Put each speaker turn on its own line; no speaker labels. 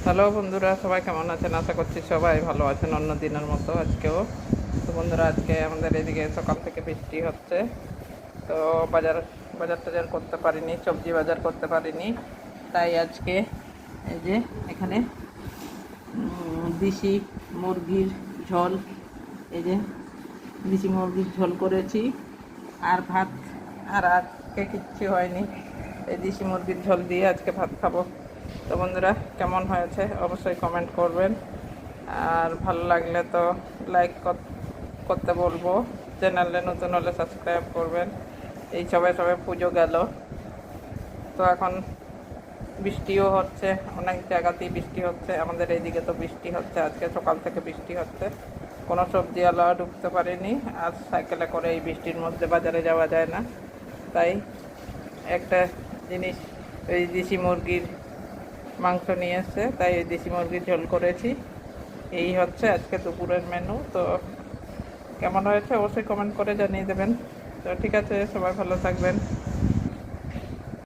Hello বন্ধুরা, সবাই কেমন আছেন? আশা করছি সবাই ভালো আছেন অন্য দিনের মতো আজকেও। তো বন্ধুরা, আজকে আমাদের এদিকে সকাল থেকে বৃষ্টি হচ্ছে। তো বাজার বাজার টাজার করতে পারিনি, সবজি বাজার করতে পারিনি। তাই আজকে এই যে এখানে দেশি মুরগির ঝোল, এই যে দেশি মুরগির ঝোল করেছি আর ভাত। আর আজকে কিচ্ছু হয়নি, এই দেশি মুরগির ঝোল দিয়ে আজকে ভাত খাবো। তো বন্ধুরা, কেমন হয়েছে অবশ্যই কমেন্ট করবেন। আর ভালো লাগলে তো লাইক করতে বলবো। চ্যানেলে নতুন হলে সাবস্ক্রাইব করবেন। এই সবাই সবাই পুজো গেল, তো এখন বৃষ্টিও হচ্ছে, অনেক জায়গাতেই বৃষ্টি হচ্ছে। আমাদের এইদিকে তো বৃষ্টি হচ্ছে, আজকে সকাল থেকে বৃষ্টি হচ্ছে। কোনো সবজিওয়ালা ঢুকতে পারেনি। আর সাইকেলে করে এই বৃষ্টির মধ্যে বাজারে যাওয়া যায় না। তাই একটা জিনিস, ওই দেশি মুরগির মাংস নিয়ে এসছে, তাই ওই দেশি মুরগির ঝোল করেছি। এই হচ্ছে আজকে দুপুরের মেনু। তো কেমন হয়েছে অবশ্যই কমেন্ট করে জানিয়ে দেবেন। তো ঠিক আছে, সবাই ভালো থাকবেন।